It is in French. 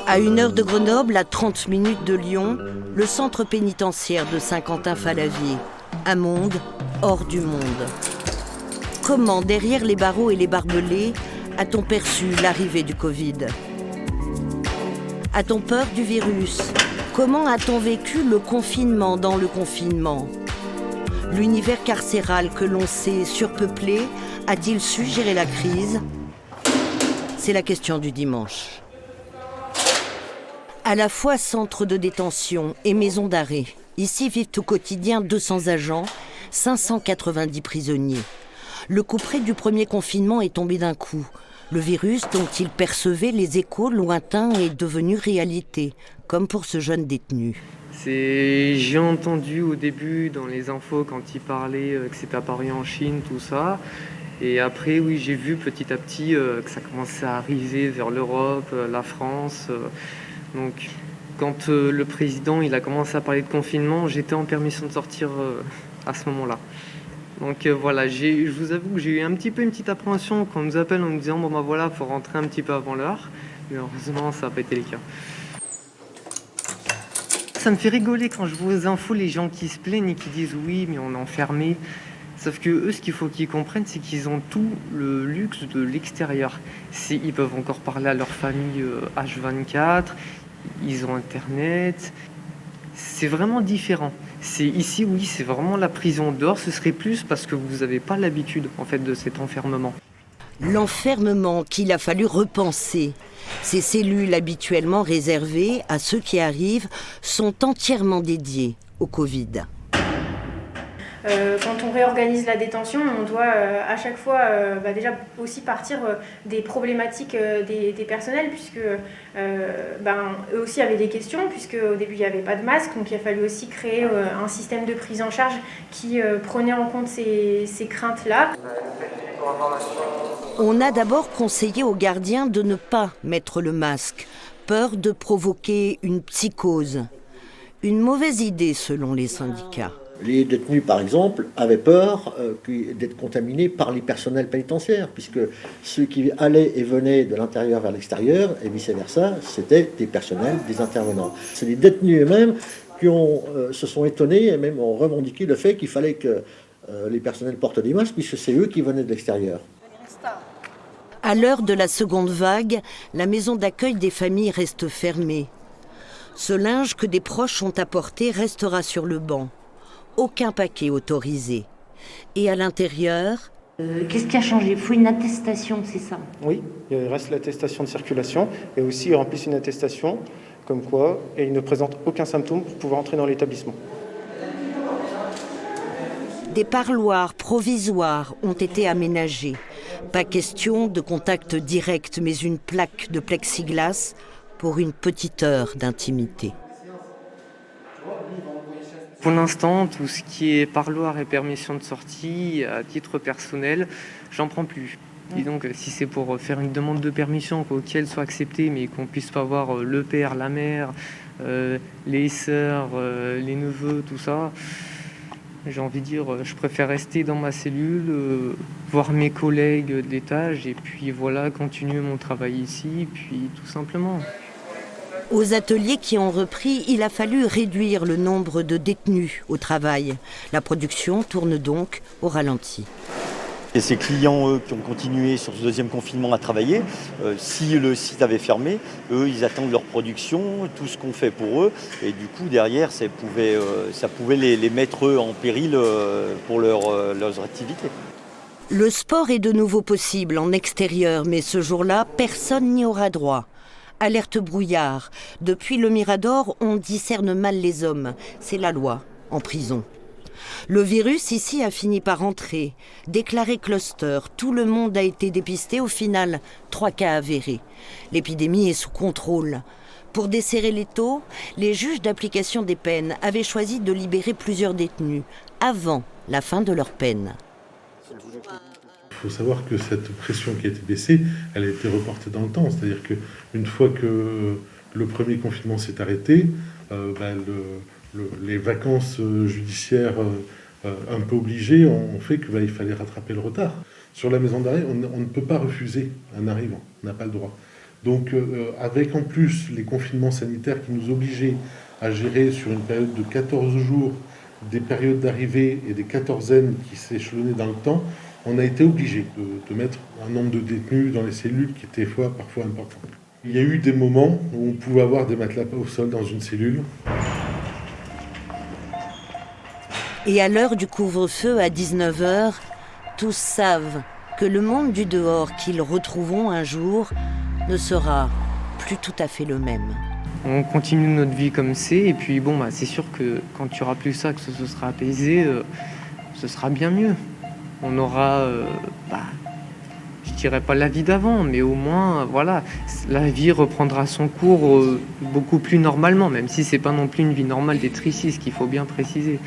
À 1 heure de Grenoble, à 30 minutes de Lyon, le centre pénitentiaire de Saint-Quentin-Fallavier. Un monde hors du monde. Comment, derrière les barreaux et les barbelés, a-t-on perçu l'arrivée du Covid ? A-t-on peur du virus ? Comment a-t-on vécu le confinement dans le confinement ? L'univers carcéral que l'on sait surpeuplé a-t-il su gérer la crise ? C'est la question du dimanche. À la fois centre de détention et maison d'arrêt, ici vivent au quotidien 200 agents, 590 prisonniers. Le couperet du premier confinement est tombé d'un coup. Le virus dont ils percevaient les échos lointains est devenu réalité, comme pour ce jeune détenu. J'ai entendu au début dans les infos quand ils parlaient que c'était apparu en Chine, tout ça. Et après, oui, j'ai vu petit à petit que ça commençait à arriver vers l'Europe, la France. Donc, quand le président il a commencé à parler de confinement, j'étais en permission de sortir à ce moment-là. Donc voilà, je vous avoue que j'ai eu une petite appréhension quand on nous appelle en nous disant bon ben voilà, faut rentrer un petit peu avant l'heure. Mais heureusement, ça n'a pas été le cas. Ça me fait rigoler quand je vois aux infos les gens qui se plaignent et qui disent oui, mais on est enfermé. Sauf que eux, ce qu'il faut qu'ils comprennent, c'est qu'ils ont tout le luxe de l'extérieur. Ils peuvent encore parler à leur famille H24, ils ont Internet. C'est vraiment différent. Ici, oui, c'est vraiment la prison. Dehors, ce serait plus parce que vous n'avez pas l'habitude, en fait, de cet enfermement. L'enfermement qu'il a fallu repenser. Ces cellules habituellement réservées à ceux qui arrivent sont entièrement dédiées au Covid. Quand on réorganise la détention, on doit à chaque fois déjà aussi partir des problématiques des personnels, puisque eux aussi avaient des questions, puisque au début il n'y avait pas de masque, donc il a fallu aussi créer un système de prise en charge qui prenait en compte ces craintes-là. On a d'abord conseillé aux gardiens de ne pas mettre le masque, peur de provoquer une psychose. Une mauvaise idée selon les syndicats. Les détenus, par exemple, avaient peur d'être contaminés par les personnels pénitentiaires, puisque ceux qui allaient et venaient de l'intérieur vers l'extérieur, et vice-versa, c'était des personnels, des intervenants. C'est les détenus eux-mêmes qui se sont étonnés et même ont revendiqué le fait qu'il fallait que les personnels portent des masques, puisque c'est eux qui venaient de l'extérieur. À l'heure de la seconde vague, la maison d'accueil des familles reste fermée. Ce linge que des proches ont apporté restera sur le banc. Aucun paquet autorisé. Et à l'intérieur... Qu'est-ce qui a changé ? Il faut une attestation, c'est ça ? Oui, il reste l'attestation de circulation et aussi ils remplissent une attestation comme quoi et ils ne présentent aucun symptôme pour pouvoir entrer dans l'établissement. Des parloirs provisoires ont été aménagés. Pas question de contact direct, mais une plaque de plexiglas pour une petite heure d'intimité. Pour l'instant, tout ce qui est parloir et permission de sortie, à titre personnel, j'en prends plus. Et donc, si c'est pour faire une demande de permission, qu'elle soit acceptée, mais qu'on puisse pas voir le père, la mère, les sœurs, les neveux, tout ça, j'ai envie de dire, je préfère rester dans ma cellule, voir mes collègues d'étage, et puis voilà, continuer mon travail ici, puis tout simplement. Aux ateliers qui ont repris, il a fallu réduire le nombre de détenus au travail. La production tourne donc au ralenti. Et ces clients, eux, qui ont continué sur ce deuxième confinement à travailler, si le site avait fermé, eux, ils attendent leur production, tout ce qu'on fait pour eux. Et du coup, derrière, ça pouvait les mettre eux, en péril pour leurs activités. Le sport est de nouveau possible en extérieur, mais ce jour-là, personne n'y aura droit. Alerte brouillard. Depuis le Mirador, on discerne mal les hommes. C'est la loi, en prison. Le virus ici a fini par entrer. Déclaré cluster, tout le monde a été dépisté. Au final, 3 cas avérés. L'épidémie est sous contrôle. Pour desserrer les taux, les juges d'application des peines avaient choisi de libérer plusieurs détenus avant la fin de leur peine. Il faut savoir que cette pression qui a été baissée, elle a été reportée dans le temps. C'est-à-dire qu'une fois que le premier confinement s'est arrêté, les vacances judiciaires un peu obligées ont fait qu'il fallait rattraper le retard. Sur la maison d'arrêt, on ne peut pas refuser un arrivant, on n'a pas le droit. Donc avec en plus les confinements sanitaires qui nous obligeaient à gérer sur une période de 14 jours des périodes d'arrivée et des quatorzaines qui s'échelonnaient dans le temps, on a été obligé de mettre un nombre de détenus dans les cellules qui était parfois important. Il y a eu des moments où on pouvait avoir des matelas au sol dans une cellule. Et à l'heure du couvre-feu à 19h, tous savent que le monde du dehors qu'ils retrouveront un jour ne sera plus tout à fait le même. On continue notre vie comme c'est, et puis bon, c'est sûr que quand tu auras plus ça, que ce sera apaisé, ce sera bien mieux. On aura, je dirais pas la vie d'avant, mais au moins, voilà, la vie reprendra son cours beaucoup plus normalement, même si c'est pas non plus une vie normale d'être ici, ce qu'il faut bien préciser.